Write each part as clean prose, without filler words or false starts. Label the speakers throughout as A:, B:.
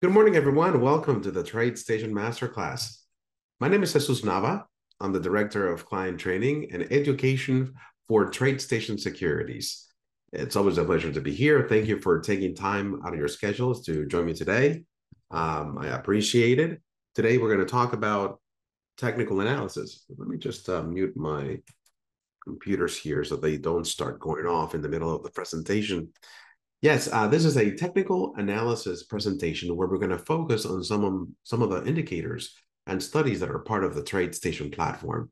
A: Good morning, everyone. Welcome to the TradeStation Masterclass. My name is Jesus Nava. I'm the Director of Client Training and Education for TradeStation Securities. It's always a pleasure to be here. Thank you for taking time out of your schedules to join me today. I appreciate it. Today, we're going to talk about technical analysis. Let me just mute my computers here so they don't start going off in the middle of the presentation. Yes, this is a technical analysis presentation where we're going to focus on some of the indicators and studies that are part of the TradeStation platform.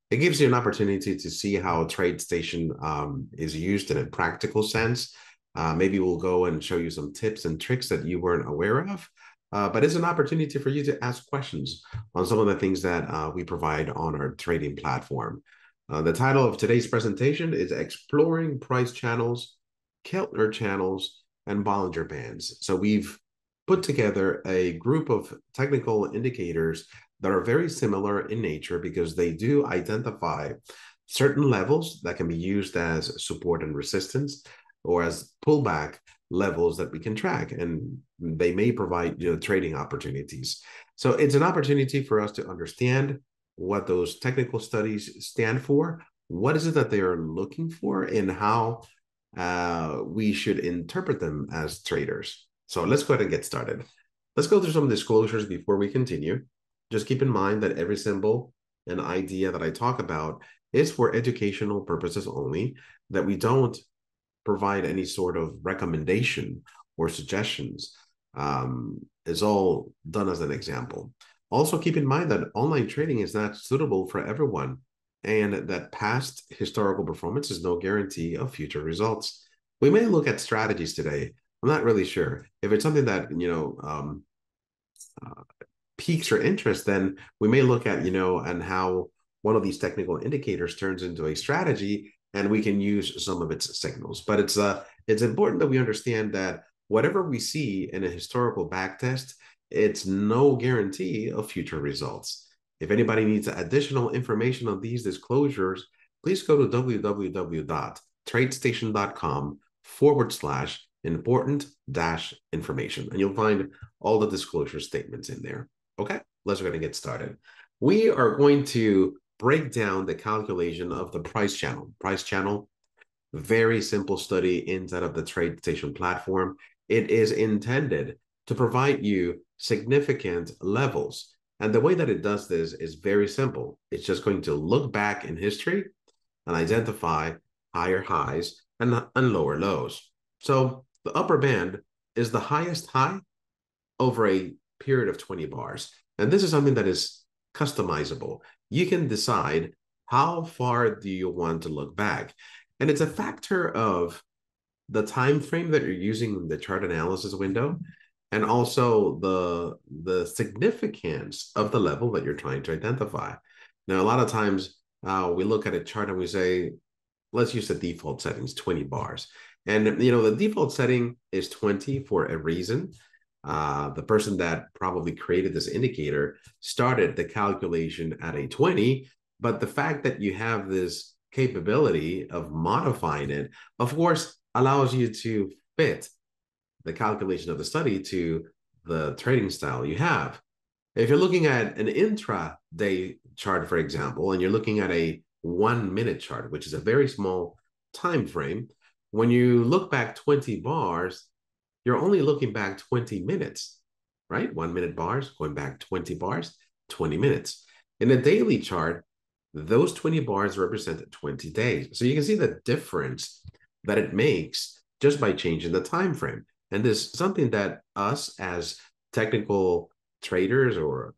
A: It gives you an opportunity to see how TradeStation is used in a practical sense. Maybe we'll go and show you some tips and tricks that you weren't aware of. But it's an opportunity for you to ask questions on some of the things that we provide on our trading platform. The title of today's presentation is Exploring Price Channels, Keltner Channels, and Bollinger Bands. So we've put together a group of technical indicators that are very similar in nature because they do identify certain levels that can be used as support and resistance or as pullback levels that we can track, and they may provide trading opportunities. So it's an opportunity for us to understand what those technical studies stand for, what is it that they are looking for, and how we should interpret them as traders. So let's go ahead and get started. Let's go through some disclosures before we continue. Just keep in mind that every symbol and idea that I talk about is for educational purposes only, that we don't provide any sort of recommendation or suggestions. It's all done as an example. Also, keep in mind that online trading is not suitable for everyone, and that past historical performance is no guarantee of future results. We may look at strategies today. I'm not really sure. If it's something that, piques your interest, then we may look at, and how one of these technical indicators turns into a strategy, and we can use some of its signals. But it's important that we understand that whatever we see in a historical backtest, it's no guarantee of future results. If anybody needs additional information on these disclosures, please go to www.tradestation.com/important-information, and you'll find all the disclosure statements in there. Okay, let's go ahead and get started. We are going to break down the calculation of the price channel. Price channel, very simple study inside of the TradeStation platform. It is intended to provide you significant levels. And the way that it does this is very simple. It's just going to look back in history and identify higher highs and lower lows. So the upper band is the highest high over a period of 20 bars. And this is something that is customizable. You can decide how far do you want to look back. And it's a factor of the time frame that you're using in the chart analysis window, and also the significance of the level that you're trying to identify. Now, a lot of times we look at a chart and we say, let's use the default settings, 20 bars. And, the default setting is 20 for a reason. The person that probably created this indicator started the calculation at a 20, but the fact that you have this capability of modifying it, of course, allows you to fit the calculation of the study to the trading style you have. If you're looking at an intraday chart, for example, and you're looking at a 1 minute chart, which is a very small time frame, when you look back 20 bars, you're only looking back 20 minutes, right? 1 minute bars, going back 20 bars, 20 minutes. In a daily chart, those 20 bars represent 20 days. So you can see the difference that it makes just by changing the time frame. And this is something that us as technical traders or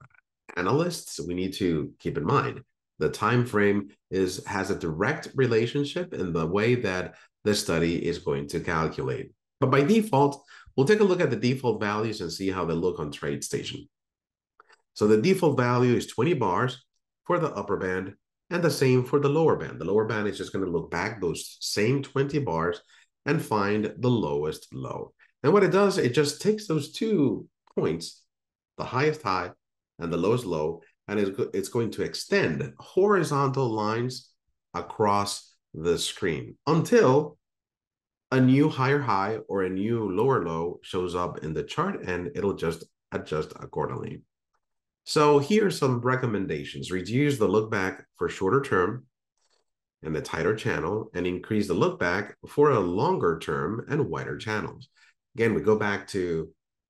A: analysts, we need to keep in mind. The time frame has a direct relationship in the way that the study is going to calculate. But by default, we'll take a look at the default values and see how they look on TradeStation. So the default value is 20 bars for the upper band and the same for the lower band. The lower band is just going to look back those same 20 bars and find the lowest low. And what it does, it just takes those 2 points, the highest high and the lowest low, and it's going to extend horizontal lines across the screen until a new higher high or a new lower low shows up in the chart, and it'll just adjust accordingly. So here are some recommendations. Reduce the look back for shorter term and the tighter channel, and increase the look back for a longer term and wider channels. Again, we go back to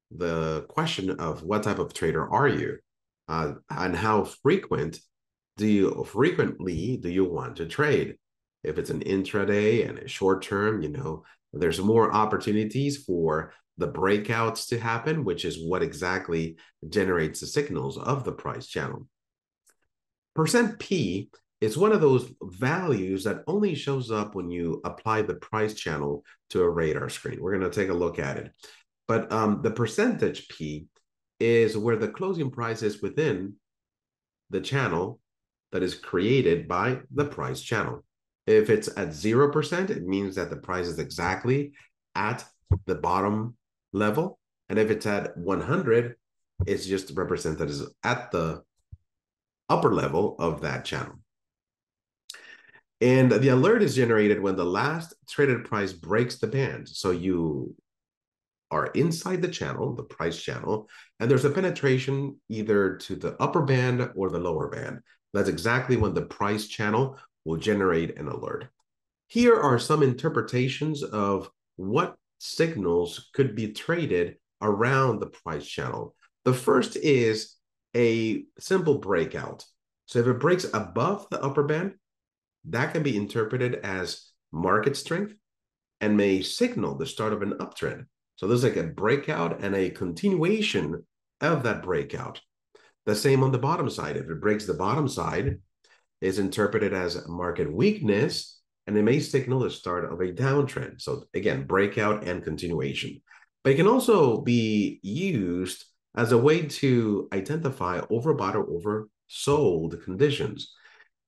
A: the question of what type of trader are you, and how frequently do you want to trade? If it's an intraday and a short term, there's more opportunities for the breakouts to happen, which is what exactly generates the signals of the price channel. Percent P is one of those values that only shows up when you apply the price channel to a radar screen. We're going to take a look at it. But the percentage P is where the closing price is within the channel that is created by the price channel. If it's at 0%, it means that the price is exactly at the bottom level. And if it's at 100, it's just represented as at the upper level of that channel. And the alert is generated when the last traded price breaks the band. So you are inside the channel, the price channel, and there's a penetration either to the upper band or the lower band. That's exactly when the price channel will generate an alert. Here are some interpretations of what signals could be traded around the price channel. The first is a simple breakout. So if it breaks above the upper band, that can be interpreted as market strength and may signal the start of an uptrend. So there's like a breakout and a continuation of that breakout. The same on the bottom side. If it breaks the bottom side, it's interpreted as market weakness, and it may signal the start of a downtrend. So again, breakout and continuation. But it can also be used as a way to identify overbought or oversold conditions,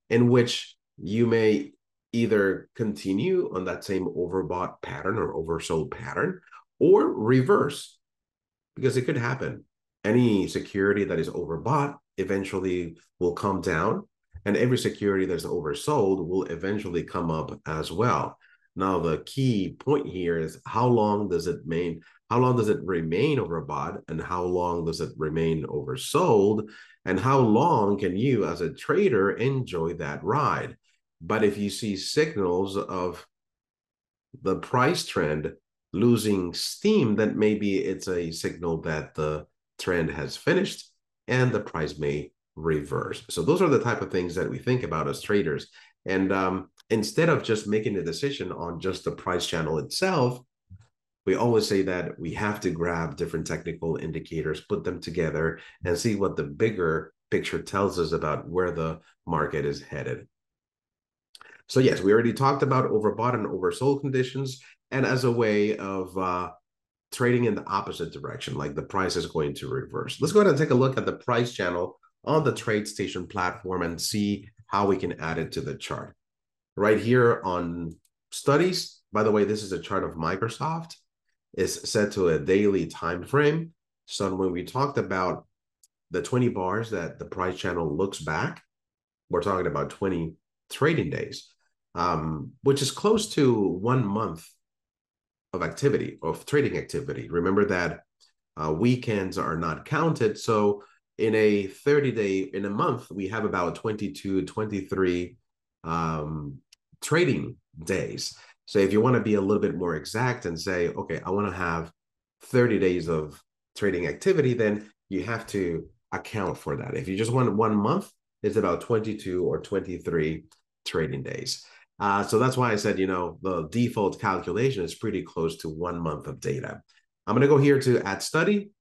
A: in which you may either continue on that same overbought pattern or oversold pattern, or reverse, because it could happen. Any security that is overbought eventually will come down, and every security that's oversold will eventually come up as well. Now, the key point here is how long does it remain overbought, and how long does it remain oversold, and how long can you as a trader enjoy that ride? But if you see signals of the price trend losing steam, then maybe it's a signal that the trend has finished and the price may reverse. So those are the type of things that we think about as traders. And instead of just making a decision on just the price channel itself, we always say that we have to grab different technical indicators, put them together, and see what the bigger picture tells us about where the market is headed. So yes, we already talked about overbought and oversold conditions, and as a way of trading in the opposite direction, like the price is going to reverse. Let's go ahead and take a look at the price channel on the TradeStation platform and see how we can add it to the chart. Right here on studies, by the way, this is a chart of Microsoft. It's set to a daily time frame. So when we talked about the 20 bars that the price channel looks back, we're talking about 20 trading days, which is close to 1 month of activity, of trading activity. Remember that weekends are not counted. So in a 30-day, in a month, we have about 22, 23 trading days. So if you want to be a little bit more exact and say, okay, I want to have 30 days of trading activity, then you have to account for that. If you just want 1 month, it's about 22 or 23 trading days. So that's why I said, the default calculation is pretty close to 1 month of data. I'm going to go here to add study.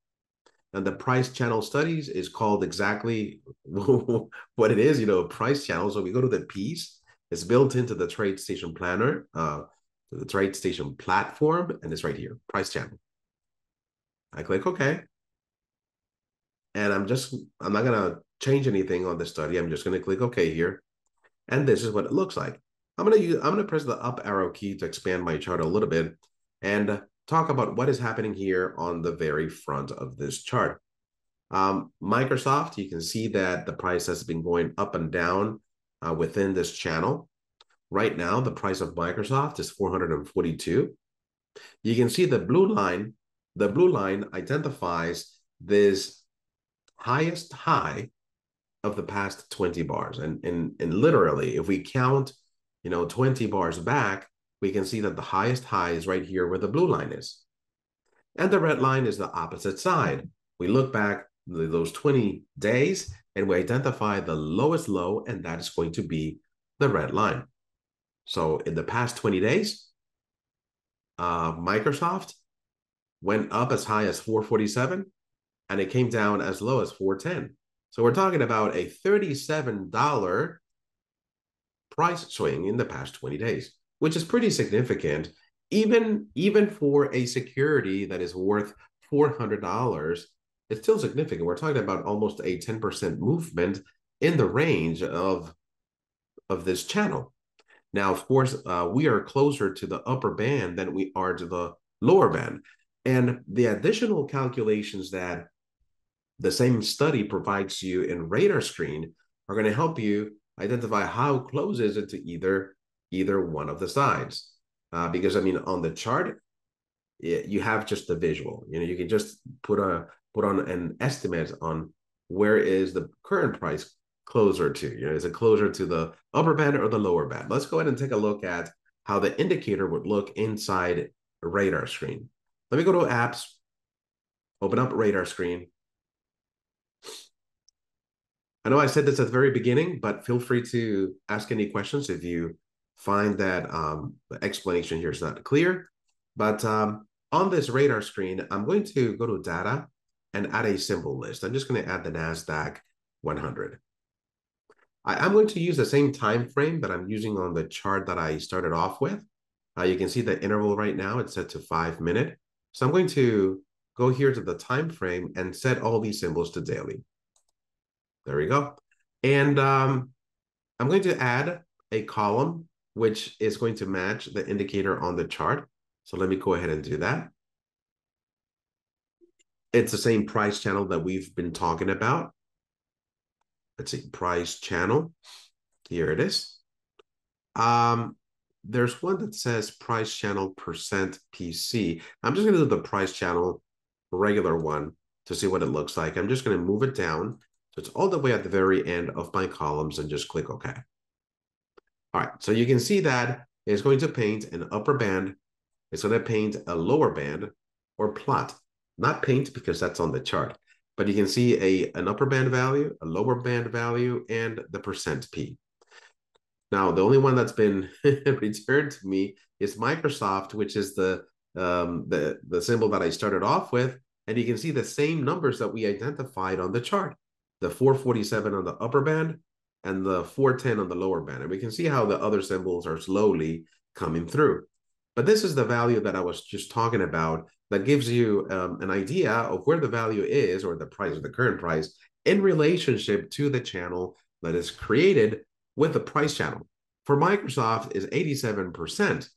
A: And the price channel studies is called exactly what it is, price channel. So we go to the piece. It's built into the TradeStation planner, the TradeStation platform, and it's right here, price channel. I click OK. And I'm not going to change anything on the study. I'm just going to click OK here. And this is what it looks like. I'm going to press the up arrow key to expand my chart a little bit and talk about what is happening here on the very front of this chart. Microsoft, you can see that the price has been going up and down within this channel. Right now, the price of Microsoft is 442. You can see the blue line. The blue line identifies this highest high of the past 20 bars. And literally, if we count, 20 bars back, we can see that the highest high is right here where the blue line is. And the red line is the opposite side. We look back those 20 days and we identify the lowest low, and that is going to be the red line. So in the past 20 days, Microsoft went up as high as 447 and it came down as low as 410. So we're talking about a $37 price swing in the past 20 days, which is pretty significant, even for a security that is worth $400. It's still significant. We're talking about almost a 10% movement in the range of this channel. Now, of course, we are closer to the upper band than we are to the lower band. And the additional calculations that the same study provides you in radar screen are going to help you identify how close is it to either one of the sides. Because, I mean, on the chart, you have just the visual. You can just put on an estimate on where is the current price closer to. Is it closer to the upper band or the lower band? Let's go ahead and take a look at how the indicator would look inside a radar screen. Let me go to apps, open up radar screen. I know I said this at the very beginning, but feel free to ask any questions if you find that the explanation here is not clear. But on this radar screen, I'm going to go to data and add a symbol list. I'm just going to add the NASDAQ 100. I'm going to use the same time frame that I'm using on the chart that I started off with. You can see the interval right now, it's set to 5 minutes. So I'm going to go here to the time frame and set all these symbols to daily. There we go. And I'm going to add a column which is going to match the indicator on the chart. So let me go ahead and do that. It's the same price channel that we've been talking about. Let's see, price channel. Here it is. There's one that says price channel percent PC. I'm just going to do the price channel regular one to see what it looks like. I'm just going to move it down. So it's all the way at the very end of my columns and just click OK. All right, so you can see that it's going to paint an upper band. It's going to paint a lower band or plot, not paint because that's on the chart, but you can see an upper band value, a lower band value, and the percent P. Now, the only one that's been returned to me is Microsoft, which is the symbol that I started off with. And you can see the same numbers that we identified on the chart, the 447 on the upper band and the 410 on the lower band. And we can see how the other symbols are slowly coming through. But this is the value that I was just talking about that gives you an idea of where the value is, or the price, or the current price, in relationship to the channel that is created with the price channel. For Microsoft is 87%.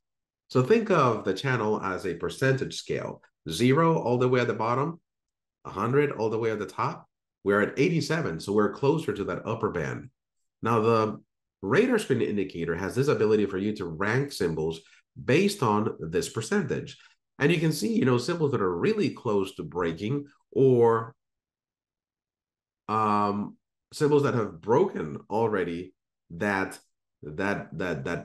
A: So think of the channel as a percentage scale. 0 all the way at the bottom, 100 all the way at the top. We're at 87, so we're closer to that upper band. Now, the radar screen indicator has this ability for you to rank symbols based on this percentage. And you can see, symbols that are really close to breaking, or symbols that have broken already that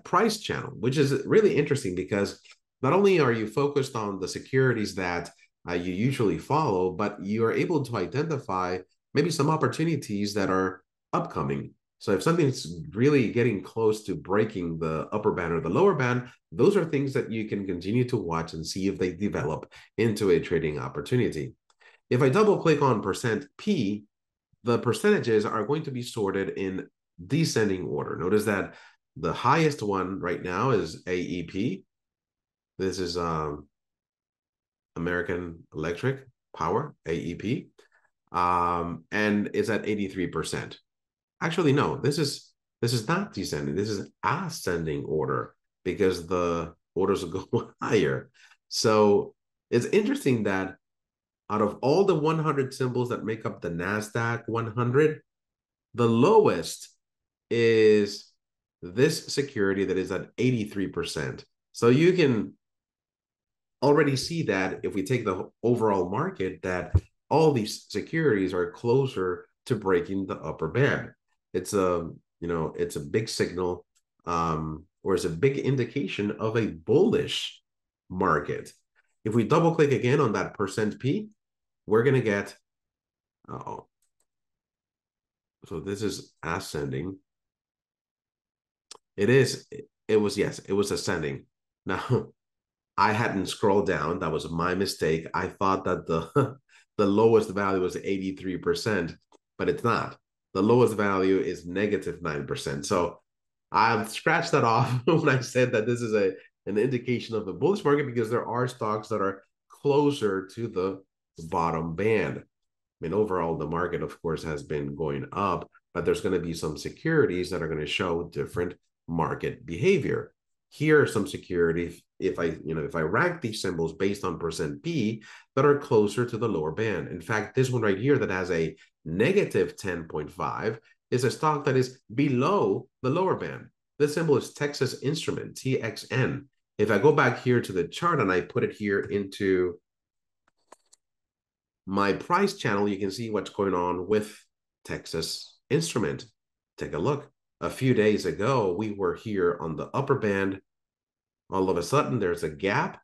A: price channel, which is really interesting because not only are you focused on the securities that you usually follow, but you are able to identify maybe some opportunities that are upcoming. So if something's really getting close to breaking the upper band or the lower band, those are things that you can continue to watch and see if they develop into a trading opportunity. If I double click on percent P, the percentages are going to be sorted in descending order. Notice that the highest one right now is AEP. This is American Electric Power, AEP, and it's at 83%. Actually, no, this is not descending. This is ascending order because the orders will go higher. So it's interesting that out of all the 100 symbols that make up the NASDAQ 100, the lowest is this security that is at 83%. So you can already see that if we take the overall market, that all these securities are closer to breaking the upper band. It's a, it's a big signal, or it's a big indication of a bullish market. If we double click again on that percent P, we're going to get, oh, so this is ascending. It was, yes, it was ascending. Now, I hadn't scrolled down. That was my mistake. I thought that the the lowest value was 83%, but it's not. The lowest value is negative 9%. So I've scratched that off when I said that this is an indication of a bullish market, because there are stocks that are closer to the bottom band. I mean, overall, the market, of course, has been going up, but there's going to be some securities that are going to show different market behavior. Here are some securities, if I rank these symbols based on percent P, that are closer to the lower band. In fact, this one right here that has a negative 10.5 is a stock that is below the lower band. This symbol is Texas Instrument, TXN. If I go back here to the chart and I put it here into my price channel, you can see what's going on with Texas Instrument. Take a look. A few days ago, we were here on the upper band. All of a sudden, there's a gap.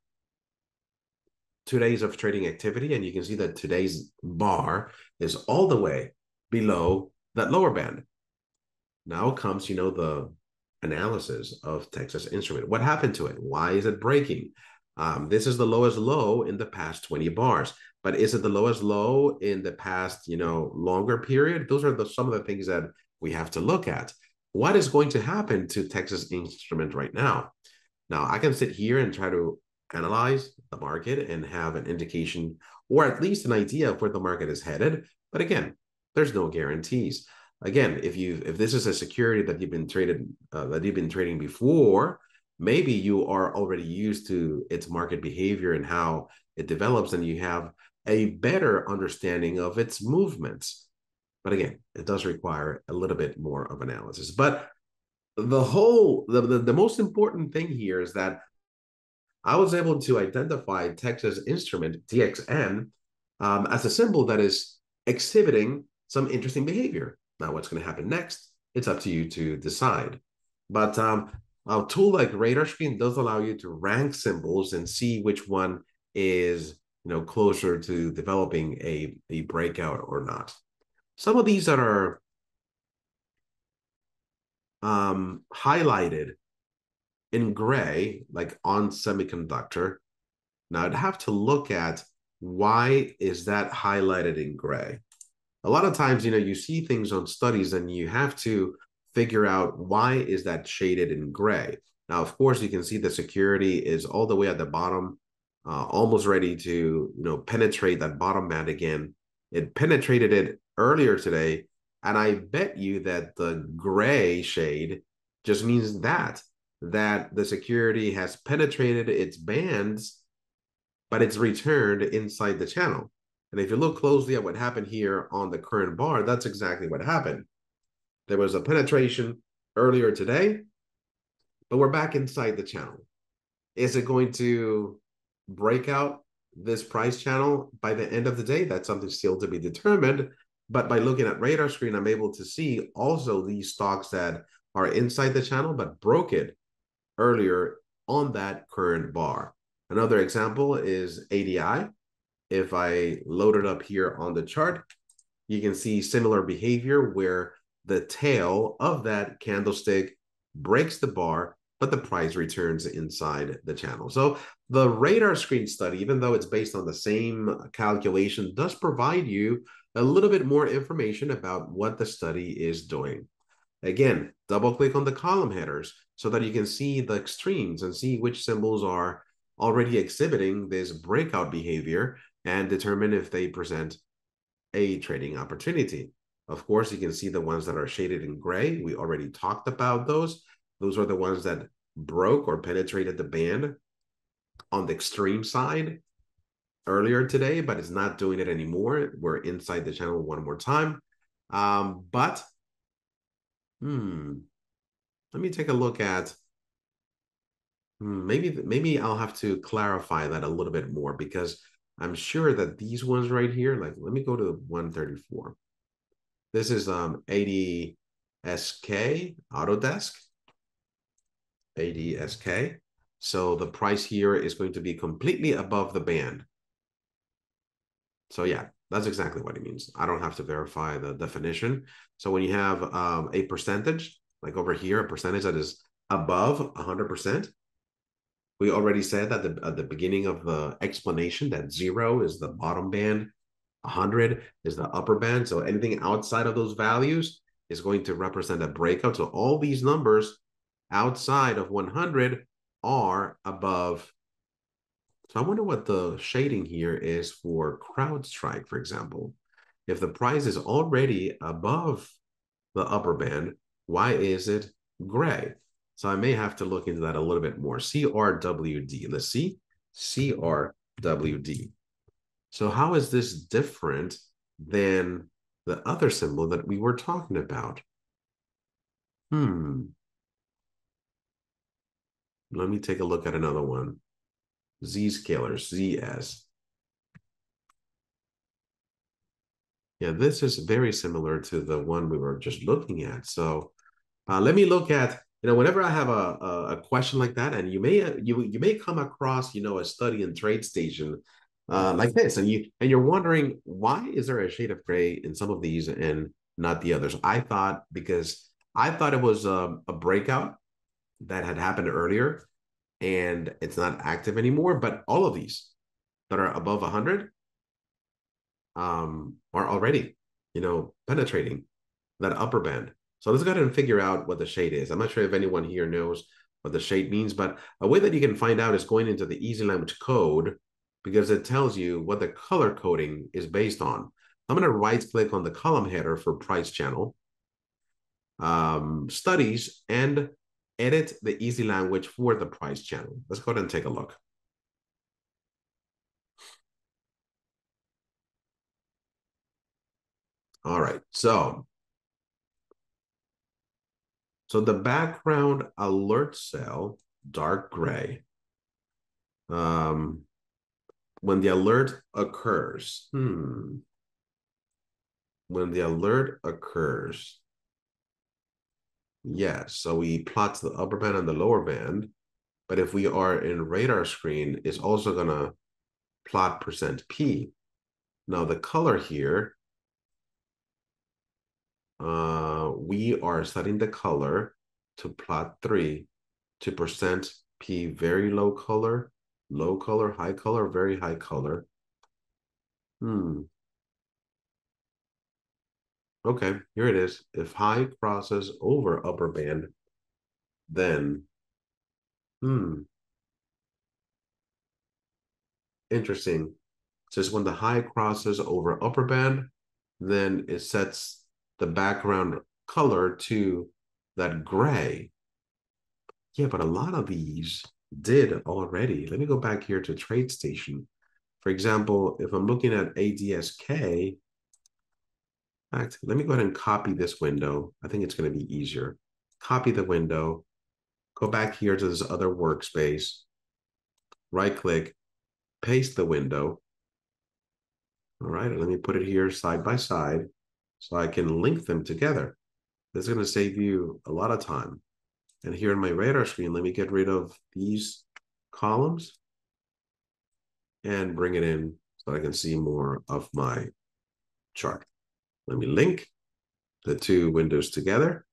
A: 2 days of trading activity, and you can see that today's bar is all the way below that lower band. Now comes, the analysis of Texas Instrument. What happened to it? Why is it breaking? This is the lowest low in the past 20 bars. But is it the lowest low in the past, longer period? Those are some of the things that we have to look at. What is going to happen to Texas Instrument right now? Now, I can sit here and try to analyze the market and have an indication, or at least an idea of where the market is headed. But again, there's no guarantees. Again, if this is a security that you've been trading before, maybe you are already used to its market behavior and how it develops, and you have a better understanding of its movements. But again, it does require a little bit more of analysis. But the most important thing here is that I was able to identify Texas Instrument, TXN, as a symbol that is exhibiting some interesting behavior. Now, what's going to happen next? It's up to you to decide. But a tool like Radar Screen does allow you to rank symbols and see which one is closer to developing a breakout or not. Some of these that are highlighted in gray, like on semiconductor. Now I'd have to look at why is that highlighted in gray. A lot of times, you see things on studies and you have to figure out why is that shaded in gray. Now, of course, you can see the security is all the way at the bottom, almost ready to penetrate that bottom band again. It penetrated it earlier today, and I bet you that the gray shade just means that the security has penetrated its bands, but it's returned inside the channel. And if you look closely at what happened here on the current bar, that's exactly what happened. There was a penetration earlier today, but we're back inside the channel. Is it going to break out this price channel by the end of the day? That's something still to be determined. But by looking at Radar Screen, I'm able to see also these stocks that are inside the channel but broke it earlier on that current bar. Another example is ADI. If I load it up here on the chart, you can see similar behavior where the tail of that candlestick breaks the bar, but the price returns inside the channel. So the Radar Screen study, even though it's based on the same calculation, does provide you a little bit more information about what the study is doing. Again, double click on the column headers so that you can see the extremes and see which symbols are already exhibiting this breakout behavior and determine if they present a trading opportunity. Of course, you can see the ones that are shaded in gray. We already talked about those. Those are the ones that broke or penetrated the band on the extreme side earlier today, but it's not doing it anymore. We're inside the channel one more time. But let me take a look at maybe I'll have to clarify that a little bit more, because I'm sure that these ones right here, like let me go to 134. This is ADSK Autodesk, ADSK. So the price here is going to be completely above the band. So yeah, that's exactly what it means. I don't have to verify the definition. So when you have a percentage, like over here, a percentage that is above 100%, we already said that at the beginning of the explanation that 0 is the bottom band, 100 is the upper band. So anything outside of those values is going to represent a breakout. So all these numbers outside of 100 are above. So I wonder what the shading here is for CrowdStrike, for example. If the price is already above the upper band, why is it gray? So I may have to look into that a little bit more. CRWD. Let's see. CRWD. So how is this different than the other symbol that we were talking about? Let me take a look at another one. Zscaler, ZS. Yeah, this is very similar to the one we were just looking at. So let me look at, whenever I have a question like that, and you may come across, a study in TradeStation like this, and you're wondering why is there a shade of gray in some of these and not the others? Because I thought it was a breakout that had happened earlier, and it's not active anymore. But all of these that are above 100 are already, penetrating that upper band. So let's go ahead and figure out what the shade is. I'm not sure if anyone here knows what the shade means, but a way that you can find out is going into the easy language code because it tells you what the color coding is based on. I'm going to right click on the column header for price channel, studies, and edit the easy language for the price channel. Let's go ahead and take a look. All right, so the background alert cell, dark gray. When the alert occurs, when the alert occurs, yes, so we plot the upper band and the lower band, but if we are in radar screen, it's also gonna plot percent %P. Now the color here, we are setting the color to plot 3 to percent %P, very low color, high color, very high color. Okay, here it is. If high crosses over upper band, then, interesting. It says when the high crosses over upper band, then it sets the background color to that gray. Yeah, but a lot of these did already. Let me go back here to TradeStation. For example, if I'm looking at ADSK, in fact, let me go ahead and copy this window. I think it's going to be easier. Copy the window, go back here to this other workspace, right click, paste the window. All right, let me put it here side by side so I can link them together. This is going to save you a lot of time. And here in my radar screen, let me get rid of these columns and bring it in so I can see more of my chart. Let me link the two windows together.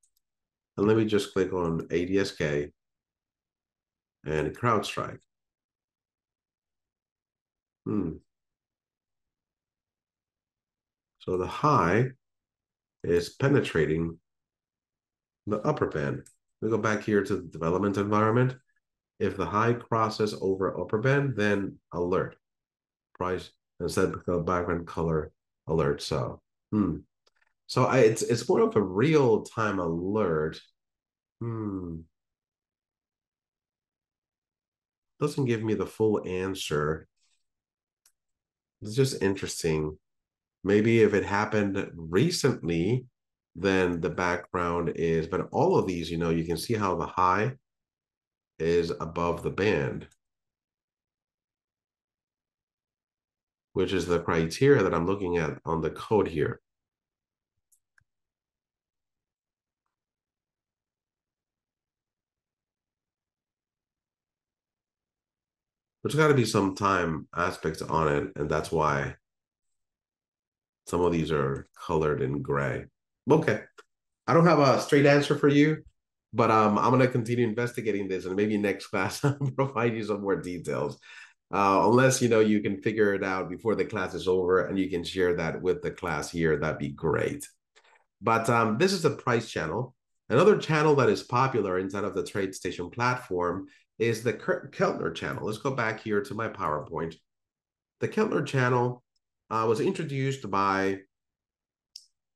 A: And let me just click on ADSK and CrowdStrike. So the high is penetrating the upper band. We go back here to the development environment. If the high crosses over upper band, then alert. Price instead of background color alert. So, it's more of a real time alert. Doesn't give me the full answer. It's just interesting. Maybe if it happened recently, then the background is, but all of these, you can see how the high is above the band. which is the criteria that I'm looking at on the code here. There's got to be some time aspects on it, and that's why some of these are colored in gray. Okay. I don't have a straight answer for you, but I'm going to continue investigating this, and maybe next class I'll provide you some more details. Unless you can figure it out before the class is over, and you can share that with the class here, that'd be great. But this is the price channel. Another channel that is popular inside of the TradeStation platform is the Keltner channel. Let's go back here to my PowerPoint. The Keltner channel was introduced by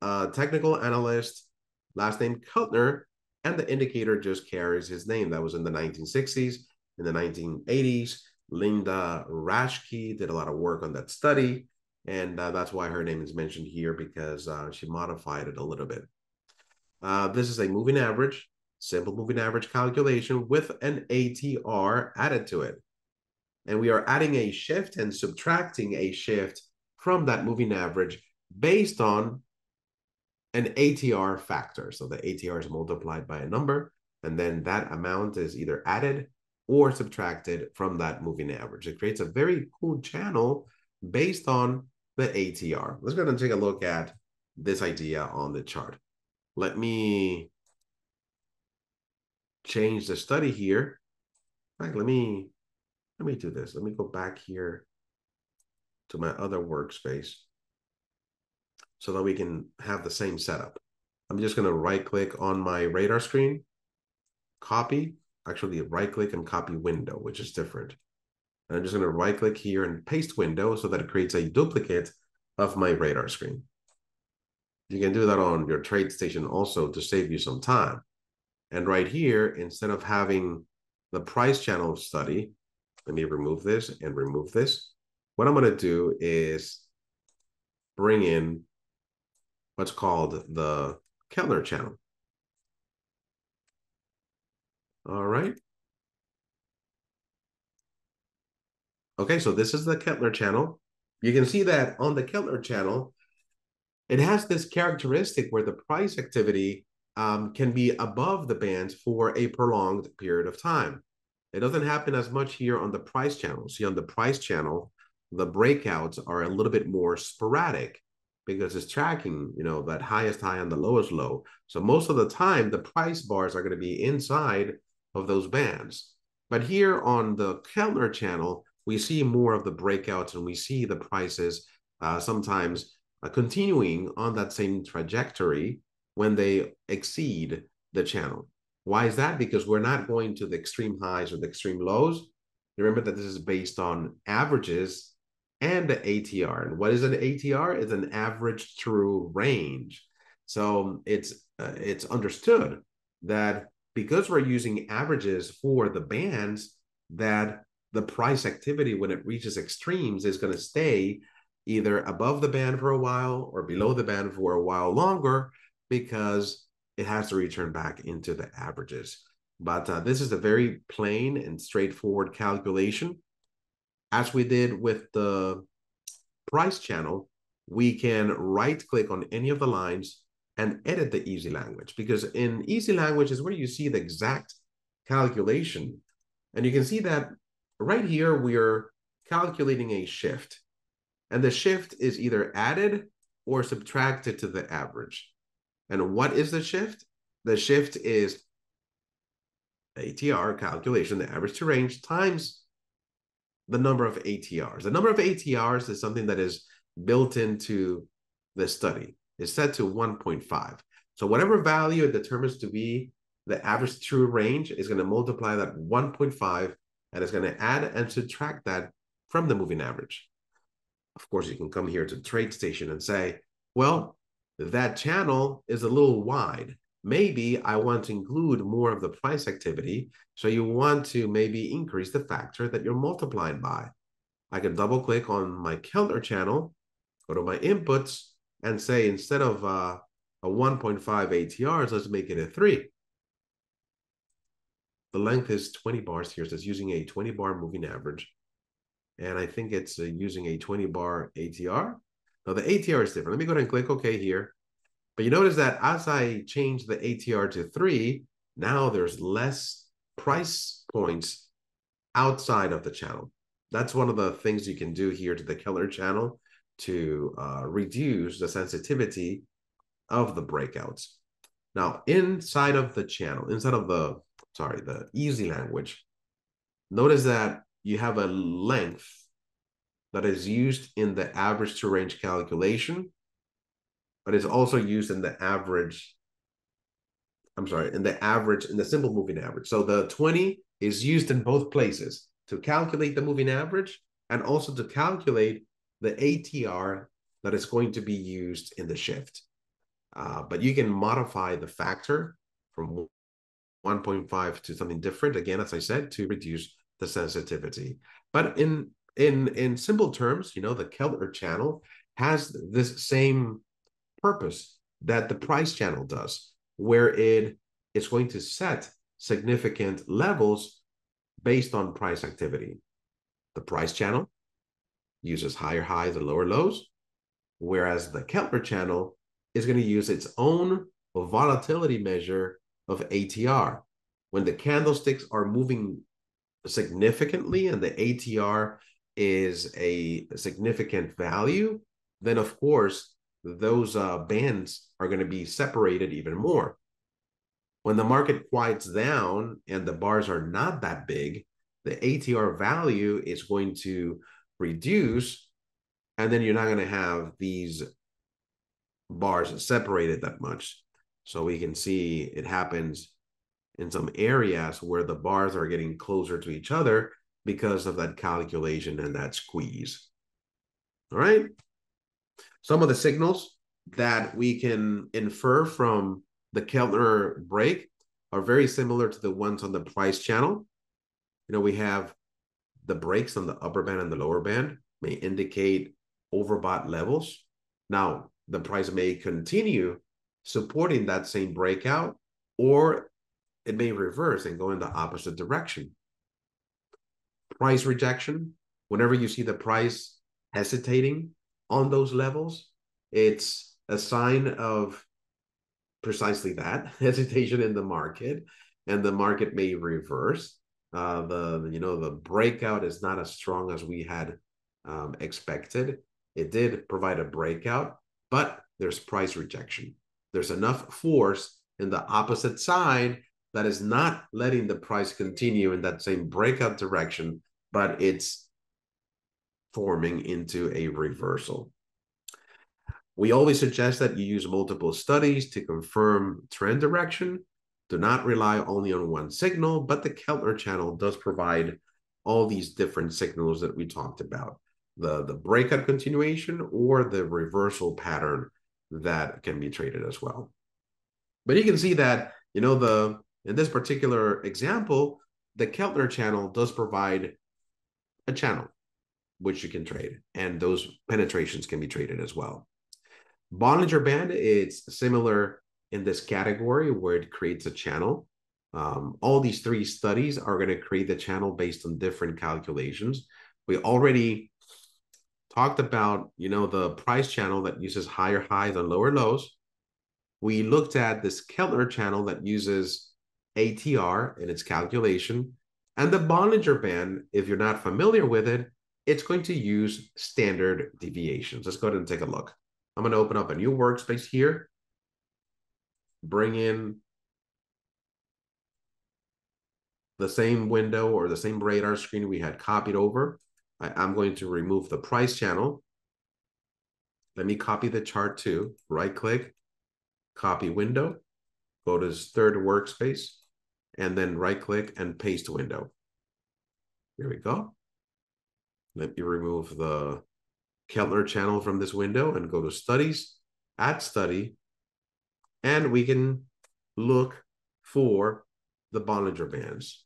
A: a technical analyst, last name Keltner, and the indicator just carries his name. That was in the 1960s. In the 1980s, Linda Raschke did a lot of work on that study, and that's why her name is mentioned here, because she modified it a little bit. This is a moving average, simple moving average calculation with an ATR added to it. And we are adding a shift and subtracting a shift from that moving average based on an ATR factor. So the ATR is multiplied by a number, and then that amount is either added or subtracted from that moving average. It creates a very cool channel based on the ATR. Let's go ahead and take a look at this idea on the chart. Let me change the study here. In fact, let me do this. Let me go back here to my other workspace so that we can have the same setup. I'm just going to right click on my radar screen, copy, actually right click and copy window, which is different. And I'm just going to right click here and paste window so that it creates a duplicate of my radar screen. You can do that on your TradeStation also to save you some time. And right here, instead of having the price channel study, let me remove this and remove this. What I'm going to do is bring in what's called the Keltner channel. All right. Okay, so this is the Keltner channel. You can see that on the Keltner channel, it has this characteristic where the price activity can be above the bands for a prolonged period of time. It doesn't happen as much here on the price channel. See, on the price channel, the breakouts are a little bit more sporadic because it's tracking, that highest high and the lowest low. So most of the time, the price bars are going to be inside of those bands. But here on the Keltner channel, we see more of the breakouts, and we see the prices sometimes continuing on that same trajectory when they exceed the channel. Why is that? Because we're not going to the extreme highs or the extreme lows. Remember that this is based on averages and the ATR. And what is an ATR? It's an average true range. So it's understood that because we're using averages for the bands, that the price activity when it reaches extremes is going to stay either above the band for a while or below the band for a while longer, because it has to return back into the averages. But this is a very plain and straightforward calculation. As we did with the price channel, we can right click on any of the lines and edit the easy language, because in easy language is where you see the exact calculation. And you can see that right here, we're calculating a shift. And the shift is either added or subtracted to the average. And what is the shift? The shift is ATR calculation, the average to range, times the number of ATRs. The number of ATRs is something that is built into the study. It's set to 1.5. So whatever value it determines to be the average true range is going to multiply that 1.5, and it's going to add and subtract that from the moving average. Of course, you can come here to TradeStation and say, well, that channel is a little wide. Maybe I want to include more of the price activity. So you want to maybe increase the factor that you're multiplying by. I can double click on my Keltner channel, go to my inputs, and say instead of a 1.5 ATRs, let's make it a 3. The length is 20 bars here, so it's using a 20 bar moving average. And I think it's using a 20 bar ATR. Now the ATR is different. Let me go ahead and click OK here. But you notice that as I change the ATR to 3, now there's less price points outside of the channel. That's one of the things you can do here to the Keltner channel to reduce the sensitivity of the breakouts. Now, inside of the channel, inside of the easy language, notice that you have a length that is used in the average to range calculation, but it's also used in the average, in the simple moving average. So the 20 is used in both places to calculate the moving average and also to calculate the ATR that is going to be used in the shift. But you can modify the factor from 1.5 to something different, again, as I said, to reduce the sensitivity. But in simple terms, the Keltner channel has this same purpose that the price channel does, where it is going to set significant levels based on price activity. The price channel uses higher highs and lower lows, whereas the Keltner channel is going to use its own volatility measure of ATR. When the candlesticks are moving significantly and the ATR is a significant value, then of course those bands are going to be separated even more. When the market quiets down and the bars are not that big, the ATR value is going to reduce, and then you're not going to have these bars separated that much. So we can see it happens in some areas where the bars are getting closer to each other because of that calculation and that squeeze. All right. Some of the signals that we can infer from the Keltner break are very similar to the ones on the price channel. We have the breaks on the upper band and the lower band may indicate overbought levels. Now, the price may continue supporting that same breakout, or it may reverse and go in the opposite direction. Price rejection, whenever you see the price hesitating on those levels, it's a sign of precisely that, hesitation in the market, and the market may reverse. The breakout is not as strong as we had expected. It did provide a breakout, but there's price rejection. There's enough force in the opposite side that is not letting the price continue in that same breakout direction, but it's forming into a reversal. We always suggest that you use multiple studies to confirm trend direction. Do not rely only on one signal, but the Keltner channel does provide all these different signals that we talked about. The breakout continuation or the reversal pattern that can be traded as well. But you can see that, in this particular example, the Keltner channel does provide a channel which you can trade, and those penetrations can be traded as well. Bollinger Band, it's similar in this category where it creates a channel. All these three studies are going to create the channel based on different calculations. We already talked about, the price channel that uses higher highs and lower lows. We looked at this Keltner channel that uses ATR in its calculation. And the Bollinger Band, if you're not familiar with it, it's going to use standard deviations. Let's go ahead and take a look. I'm going to open up a new workspace here. Bring in the same window or the same radar screen we had copied over. I'm going to remove the price channel. Let me copy the chart too. Right click, copy window, go to this third workspace, and then right click and paste window. Here we go. Let me remove the Keltner channel from this window and go to studies, add study, and we can look for the Bollinger Bands.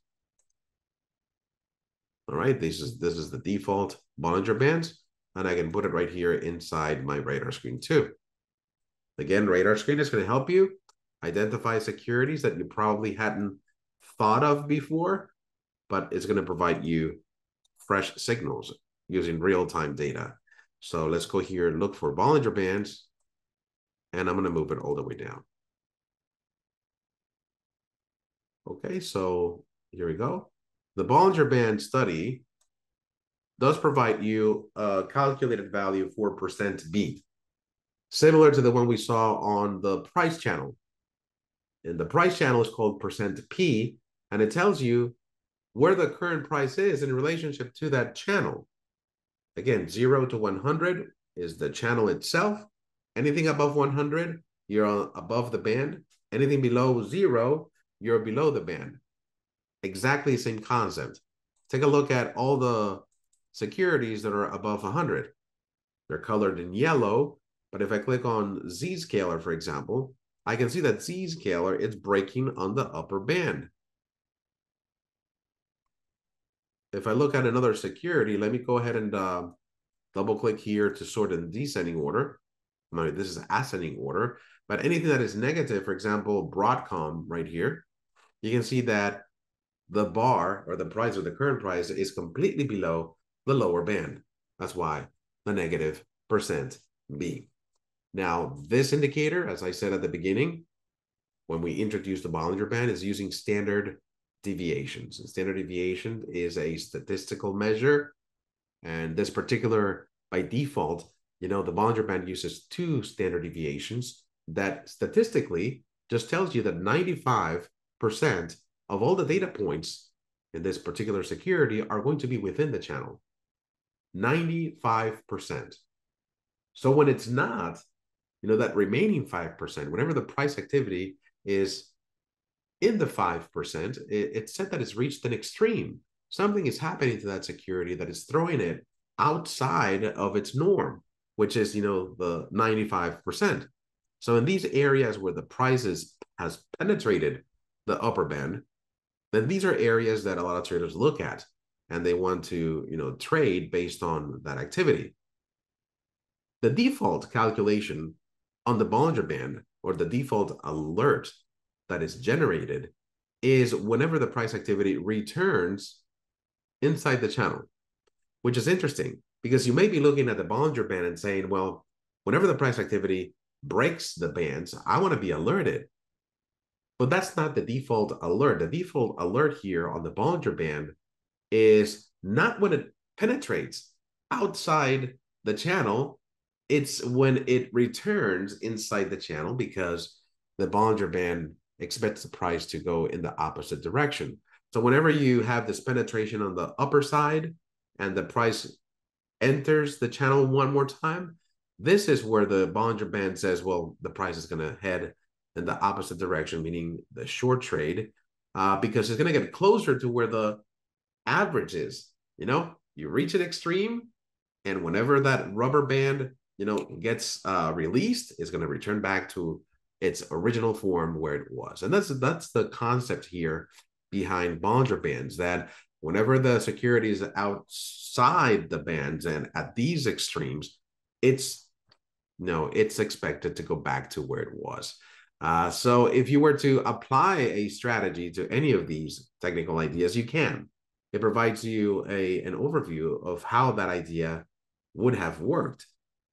A: All right, this is the default Bollinger Bands, and I can put it right here inside my radar screen too. Again, radar screen is going to help you identify securities that you probably hadn't thought of before, but it's going to provide you fresh signals. using real-time data. So let's go here and look for Bollinger Bands, and I'm going to move it all the way down. Okay, so here we go. The Bollinger Band study does provide you a calculated value for percent beat, similar to the one we saw on the price channel. And the price channel is called percent P, and it tells you where the current price is in relationship to that channel. Again, 0 to 100 is the channel itself. Anything above 100, you're above the band. Anything below 0, you're below the band. Exactly the same concept. Take a look at all the securities that are above 100. They're colored in yellow, but if I click on Z-scaler, for example, I can see that Z-scaler is breaking on the upper band. If I look at another security, let me go ahead and double click here to sort in descending order. This is ascending order, but anything that is negative, for example, Broadcom right here, you can see that the bar or the price or the current price is completely below the lower band. That's why the negative percent B. Now, this indicator, as I said at the beginning, when we introduced the Bollinger Band, is using standard deviations. And standard deviation is a statistical measure. And this particular, by default, the Bollinger Band uses 2 standard deviations that statistically just tells you that 95% of all the data points in this particular security are going to be within the channel. 95%. So when it's not, that remaining 5%, whenever the price activity is in the 5%, it's said that it's reached an extreme. Something is happening to that security that is throwing it outside of its norm, which is, the 95%. So in these areas where the price has penetrated the upper band, then these are areas that a lot of traders look at, and they want to, trade based on that activity. The default calculation on the Bollinger Band, or the default alert that is generated, is whenever the price activity returns inside the channel, which is interesting because you may be looking at the Bollinger Band and saying, well, whenever the price activity breaks the bands, I want to be alerted. But that's not the default alert. The default alert here on the Bollinger Band is not when it penetrates outside the channel. It's when it returns inside the channel, because the Bollinger Band expects the price to go in the opposite direction. So whenever you have this penetration on the upper side and the price enters the channel one more time, this is where the Bollinger Band says, well, the price is going to head in the opposite direction, meaning the short trade, because it's going to get closer to where the average is. You reach an extreme, and whenever that rubber band gets released, it's going to return back to its original form where it was. And that's the concept here behind Bollinger Bands, that whenever the security is outside the bands and at these extremes, it's expected to go back to where it was. So if you were to apply a strategy to any of these technical ideas, you can. It provides you an overview of how that idea would have worked.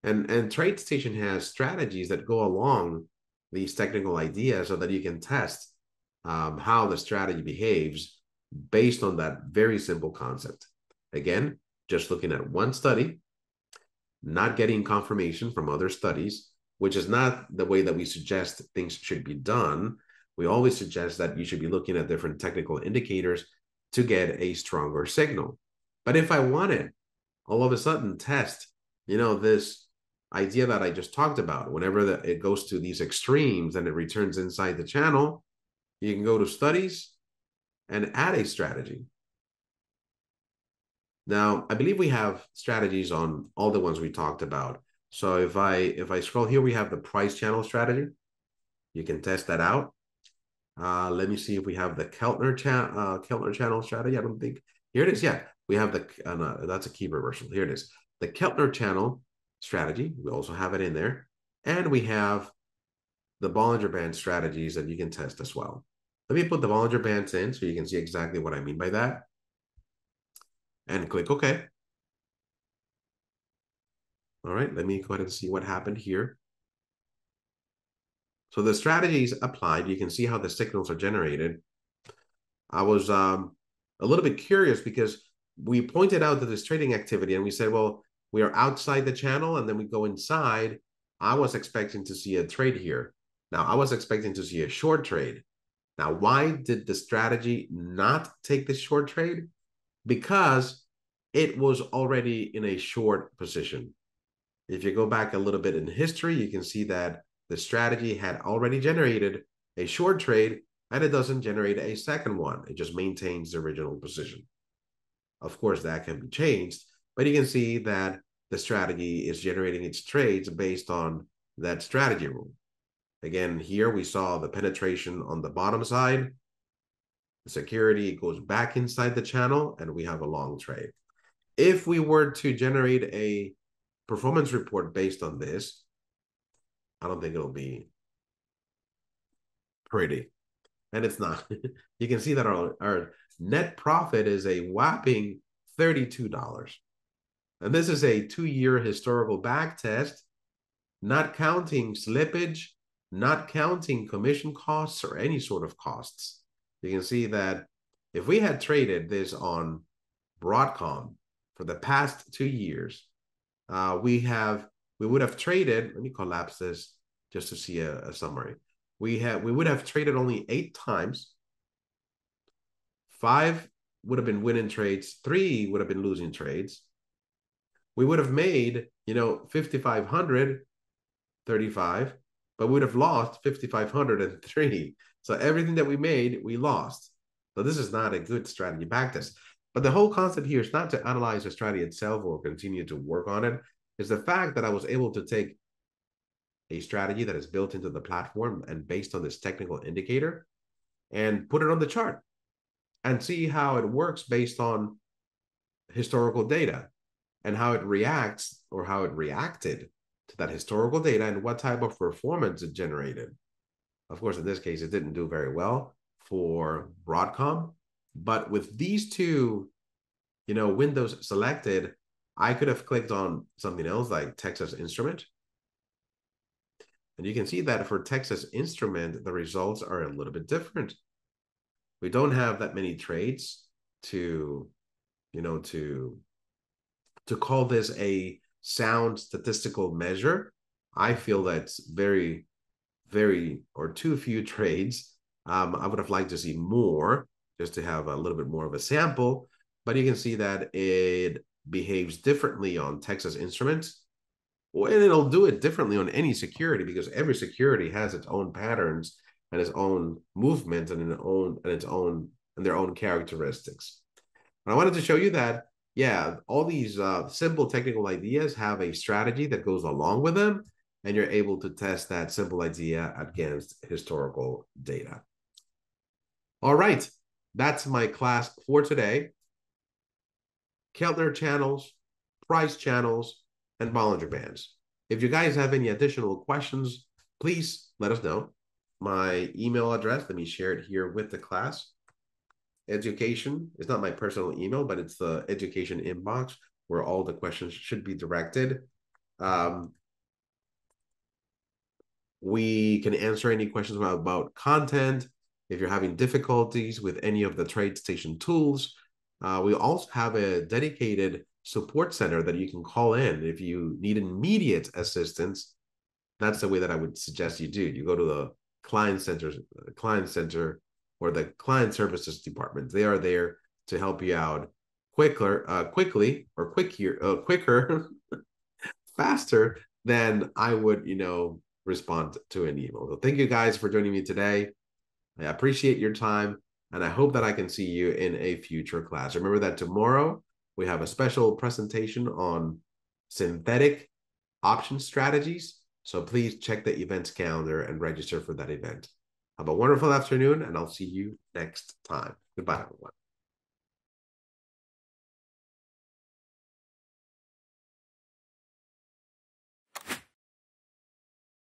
A: And TradeStation has strategies that go along these technical ideas so that you can test how the strategy behaves based on that very simple concept. Again, just looking at one study, not getting confirmation from other studies, which is not the way that we suggest things should be done. We always suggest that you should be looking at different technical indicators to get a stronger signal. But if I wanted all of a sudden test, this idea that I just talked about, whenever it goes to these extremes and it returns inside the channel, you can go to studies and add a strategy. Now, I believe we have strategies on all the ones we talked about. So if I scroll here, we have the price channel strategy. You can test that out. Let me see if we have the Keltner channel strategy. I don't think. Here it is. Yeah, we have the, no, that's a key reversal. Here it is. The Keltner channel strategy. We also have it in there. And we have the Bollinger Band strategies that you can test as well. Let me put the Bollinger Bands in so you can see exactly what I mean by that. And click OK. All right, let me go ahead and see what happened here. So the strategies applied, you can see how the signals are generated. I was a little bit curious because we pointed out that this trading activity and we said, well, we are outside the channel and then we go inside. I was expecting to see a trade here. Now, I was expecting to see a short trade. Now, why did the strategy not take this short trade? Because it was already in a short position. If you go back a little bit in history, you can see that the strategy had already generated a short trade and it doesn't generate a second one. It just maintains the original position. Of course, that can be changed, but you can see that the strategy is generating its trades based on that strategy rule. Again, here we saw the penetration on the bottom side. The security goes back inside the channel and we have a long trade. If we were to generate a performance report based on this, I don't think it'll be pretty. And it's not. You can see that our net profit is a whopping $32. And this is a 2-year historical back test, not counting slippage, not counting commission costs or any sort of costs. You can see that if we had traded this on Broadcom for the past 2 years, we would have traded, let me collapse this just to see a summary. We would have traded only 8 times. 5 would have been winning trades, 3 would have been losing trades. We would have made, 5,535, but we would have lost 5,503. So everything that we made, we lost. So this is not a good strategy backtest. But the whole concept here is not to analyze the strategy itself or continue to work on it. It's the fact that I was able to take a strategy that is built into the platform and based on this technical indicator and put it on the chart and see how it works based on historical data and how it reacts or how it reacted to that historical data and what type of performance it generated. Of course, in this case, it didn't do very well for Broadcom, but with these two, windows selected, I could have clicked on something else like Texas Instrument. And you can see that for Texas Instrument, the results are a little bit different. We don't have that many trades to call this a sound statistical measure. I feel that's very, very, or too few trades. I would have liked to see more just to have a little bit more of a sample, but you can see that it behaves differently on Texas Instruments. Well, and it'll do it differently on any security because every security has its own patterns and its own movement and their own characteristics. And I wanted to show you that, yeah, all these simple technical ideas have a strategy that goes along with them, and you're able to test that simple idea against historical data. All right, that's my class for today. Keltner Channels, Price Channels, and Bollinger Bands. If you guys have any additional questions, please let us know. My email address, let me share it here with the class. Education is not my personal email, but it's the education inbox where all the questions should be directed. We can answer any questions about content. If you're having difficulties with any of the TradeStation tools, we also have a dedicated support center that you can call in if you need immediate assistance. That's the way that I would suggest you do. You go to the client center or the client services department. They are there to help you out quicker, faster than I would, respond to an email. So thank you guys for joining me today. I appreciate your time, and I hope that I can see you in a future class. Remember that tomorrow we have a special presentation on synthetic option strategies. So please check the events calendar and register for that event. Have a wonderful afternoon, and I'll see you next time. Goodbye, everyone.